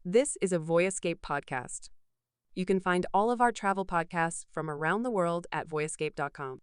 This is a Voyescape podcast. You can find all of our travel podcasts from around the world at voyescape.com.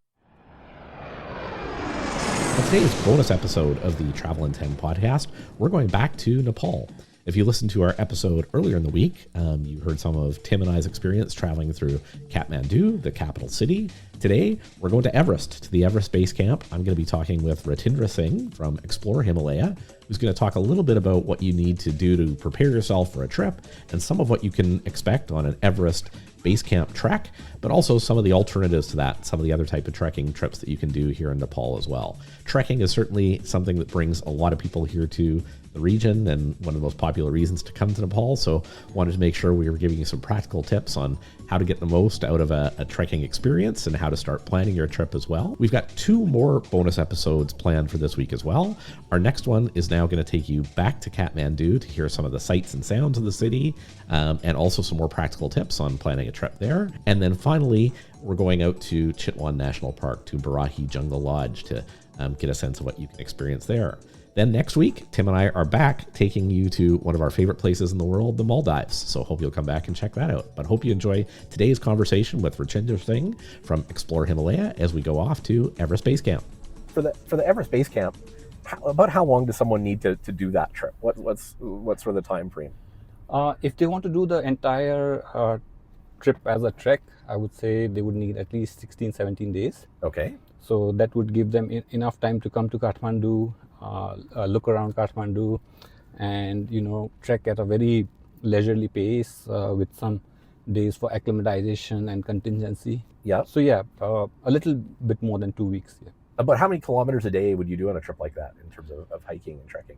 On today's bonus episode of the Travel in 10 podcast, we're going back to Nepal. If you listened to our episode earlier in the week, you heard some of Tim and I's experience traveling through Kathmandu, the capital city. Today, we're going to Everest, to the Everest Base Camp. I'm going to be talking with Ratindra Singh from Explore Himalaya, who's going to talk a little bit about what you need to do to prepare yourself for a trip and some of what you can expect on an Everest Base Camp trek, but also some of the alternatives to that, some of the other type of trekking trips that you can do here in Nepal as well. Trekking is certainly something that brings a lot of people here to the region and one of the most popular reasons to come to Nepal. So wanted to make sure we were giving you some practical tips on how to get the most out of a trekking experience and how to start planning your trip as well. We've got 2 more bonus episodes planned for this week as well. Our next one is now going to take you back to Kathmandu to hear some of the sights and sounds of the city, and also some more practical tips on planning a trip there. And then finally, we're going out to Chitwan National Park, to Barahi Jungle Lodge, to get a sense of what you can experience there. Then next week, Tim and I are back taking you to one of our favorite places in the world, the Maldives. So hope you'll come back and check that out. But hope you enjoy today's conversation with Ratindra Singh from Explore Himalaya as we go off to Everest Base Camp. For the Everest Base Camp, about how long does someone need to do that trip? What's sort of the time frame? If they want to do the entire trip as a trek, I would say they would need at least 16, 17 days. Okay. So that would give them enough time to come to Kathmandu, look around Kathmandu, and trek at a very leisurely pace with some days for acclimatization and contingency. Yeah. So a little bit more than 2 weeks. Yeah. About how many kilometers a day would you do on a trip like that in terms of hiking and trekking?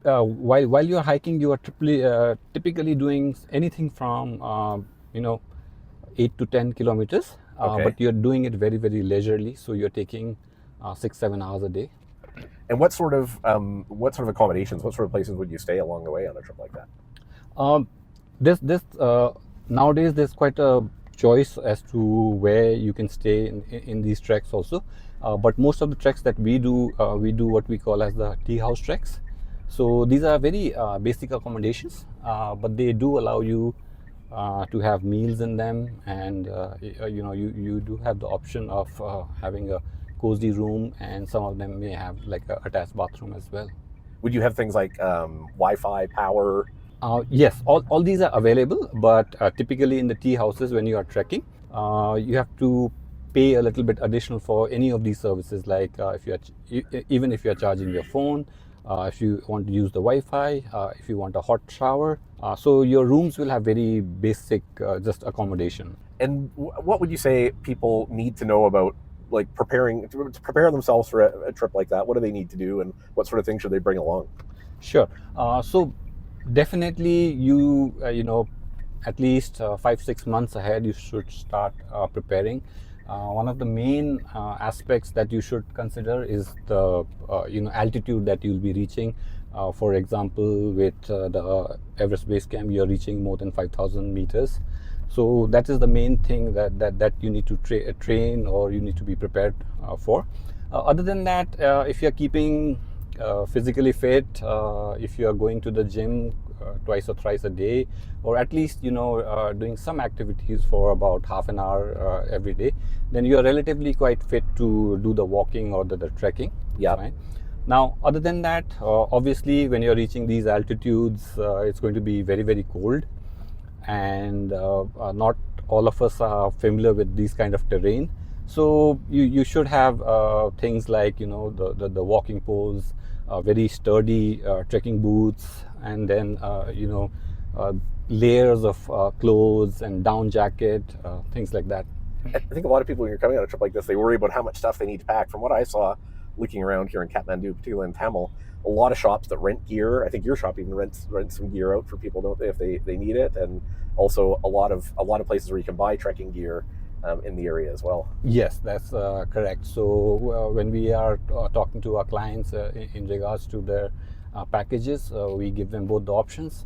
While you're hiking, you are typically doing anything from 8 to 10 kilometers, Okay. but you're doing it very, very leisurely. So you're taking 6-7 hours a day. And what sort of accommodations, what sort of places would you stay along the way on a trip like that? Nowadays there's quite a choice as to where you can stay in these treks also. But most of the treks that we do what we call as the tea house treks. So these are very basic accommodations, but they do allow you to have meals in them, and you do have the option of having a cozy room, and some of them may have like a attached bathroom as well. Would you have things like Wi-Fi, power? Yes, all these are available, but typically in the tea houses when you are trekking, you have to pay a little bit additional for any of these services, like even if you are charging your phone, if you want to use the Wi-Fi, if you want a hot shower. So your rooms will have very basic just accommodation. And what would you say people need to know about like to prepare themselves for a trip like that? What do they need to do, and what sort of things should they bring along? Sure. So definitely you at least 5-6 months ahead you should start preparing. One of the main aspects that you should consider is the altitude that you'll be reaching. For example, with the Everest Base Camp, you're reaching more than 5,000 meters. So that is the main thing that you need to train or you need to be prepared for. Other than that, if you're keeping physically fit, if you are going to the gym twice or thrice a day, or at least doing some activities for about half an hour every day, then you are relatively quite fit to do the walking or the trekking. Yeah. Right? Now, other than that, obviously when you're reaching these altitudes, it's going to be very, very cold, and not all of us are familiar with these kind of terrain. So you should have things like the walking poles, very sturdy trekking boots, and then layers of clothes and down jacket, things like that. I think a lot of people, when you're coming on a trip like this, they worry about how much stuff they need to pack. From what I saw looking around here in Kathmandu, particularly in Tamil, a lot of shops that rent gear. I think your shop even rents some gear out for people, don't they, if they need it, and also a lot of places where you can buy trekking gear in the area as well. Yes, that's correct. So when we are talking to our clients in regards to their packages, we give them both the options.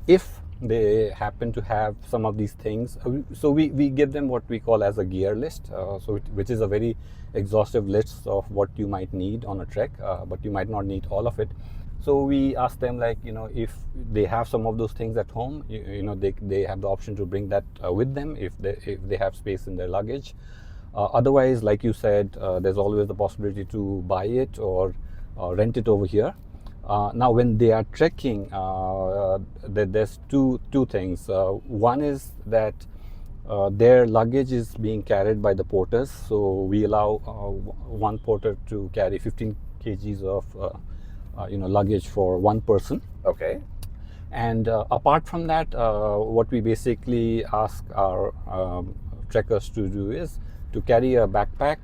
If they happen to have some of these things, so we give them what we call as a gear list, which is a very exhaustive list of what you might need on a trek, but you might not need all of it. So we ask them, like, if they have some of those things at home, they have the option to bring that with them if they have space in their luggage. Otherwise, like you said, there's always the possibility to buy it or rent it over here. Now, when they are trekking, there's two things. One is that their luggage is being carried by the porters. So we allow one porter to carry 15 kgs of luggage for one person. Okay. And apart from that, what we basically ask our trekkers to do is to carry a backpack,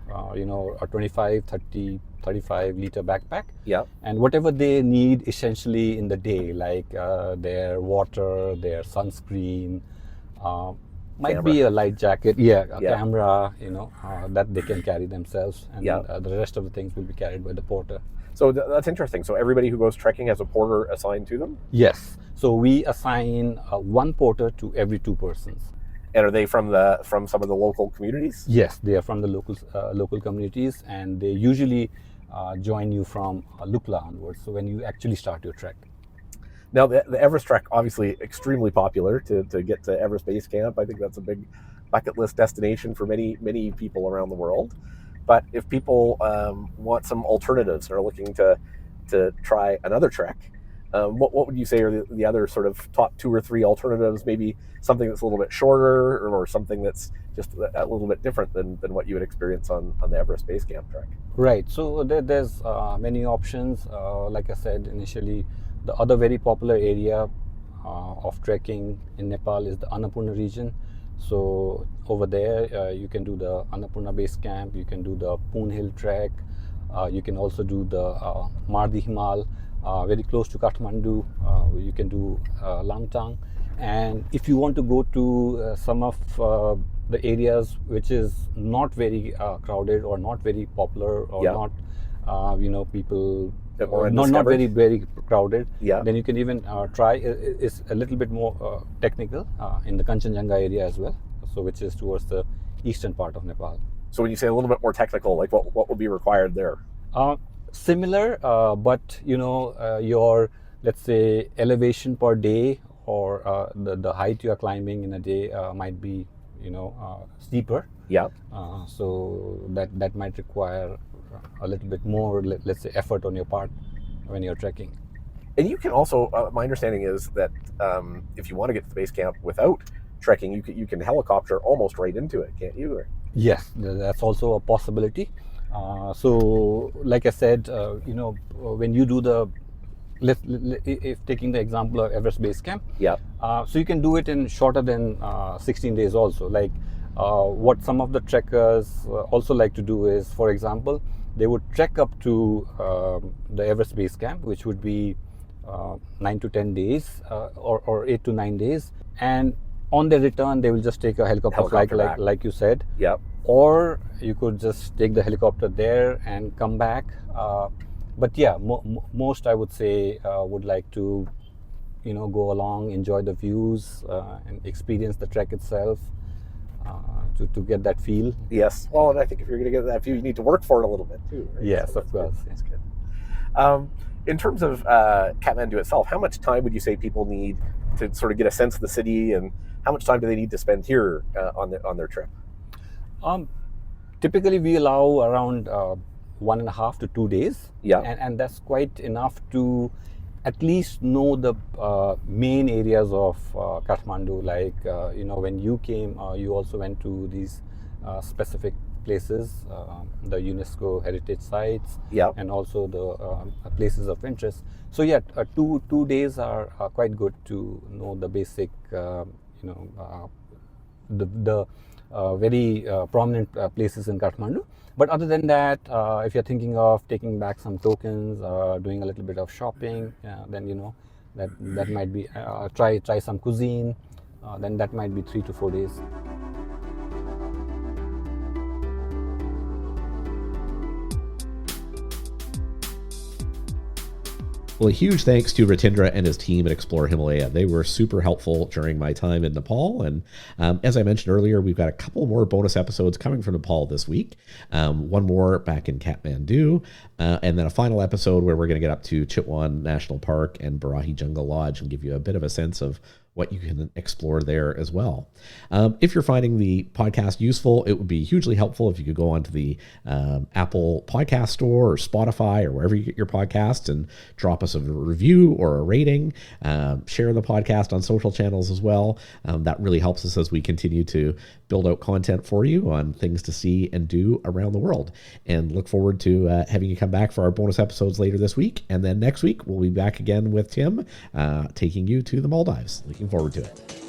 a 25, 30, 35 liter backpack. Yeah. And whatever they need essentially in the day, like their water, their sunscreen, might be a light jacket, camera, that they can carry themselves, and the rest of the things will be carried by the porter. So that's interesting. So everybody who goes trekking has a porter assigned to them? Yes. So we assign one porter to every two persons. And are they from some of the local communities? Yes, they are from the local communities, and they usually join you from Lukla onwards. So when you actually start your trek. Now, the Everest Trek, obviously extremely popular to get to Everest Base Camp. I think that's a big bucket list destination for many, many people around the world. But if people want some alternatives and are looking to try another trek, what would you say are the other sort of top 2 or 3 alternatives? Maybe something that's a little bit shorter, or something that's just a little bit different than what you would experience on the Everest Base Camp trek. Right. So there's many options. Like I said initially, the other very popular area of trekking in Nepal is the Annapurna region. So over there, you can do the Annapurna Base Camp, you can do the Poon Hill trek, you can also do the Mardi Himal, very close to Kathmandu. You can do Langtang. And if you want to go to some of the areas which is not very crowded or not very popular or not, people... not very, very crowded. Yeah. Then you can even try. It's a little bit more technical in the Kanchenjunga area as well. So which is towards the eastern part of Nepal. So when you say a little bit more technical, like what would be required there? Similar, but your, let's say, elevation per day or the height you are climbing in a day might be steeper. Yeah. So that might require a little bit more, let's say, effort on your part when you're trekking. And you can also, my understanding is that if you want to get to the base camp without trekking, you can helicopter almost right into it, can't you? Yes, that's also a possibility. So, like I said, when you do the, if taking the example of Everest Base Camp, so you can do it in shorter than 16 days also. Like what some of the trekkers also like to do is, for example, they would trek up to the Everest Base Camp, which would be 9 to 10 days or 8 to 9 days, and on their return they will just take a helicopter like you said. Yeah. Or you could just take the helicopter there and come back. But yeah, most I would say would like to, go along, enjoy the views, and experience the trek itself. To get that feel. Yes. Well, and I think if you're going to get that view, you need to work for it a little bit too. Right? Yes, so of course. That's good. In terms of Kathmandu itself, how much time would you say people need to sort of get a sense of the city, and how much time do they need to spend here on their trip? Typically, we allow around 1.5 to 2 days. Yeah. And that's quite enough to at least know the main areas of Kathmandu. Like, when you came, you also went to these specific places, the UNESCO heritage sites, and also the places of interest. So yeah, 2 days are quite good to know the basic, the very prominent places in Kathmandu. But other than that, if you're thinking of taking back some tokens, doing a little bit of shopping, then that might be try some cuisine. Then that might be 3 to 4 days. Well, a huge thanks to Ratindra and his team at Explore Himalaya. They were super helpful during my time in Nepal. And as I mentioned earlier, we've got a couple more bonus episodes coming from Nepal this week. One more back in Kathmandu, and then a final episode where we're going to get up to Chitwan National Park and Barahi Jungle Lodge and give you a bit of a sense of what you can explore there as well. If you're finding the podcast useful, it would be hugely helpful if you could go onto the Apple Podcast Store or Spotify or wherever you get your podcasts and drop us a review or a rating. Share the podcast on social channels as well. That really helps us as we continue to build out content for you on things to see and do around the world. And look forward to having you come back for our bonus episodes later this week. And then next week, we'll be back again with Tim taking you to the Maldives. Looking forward to it.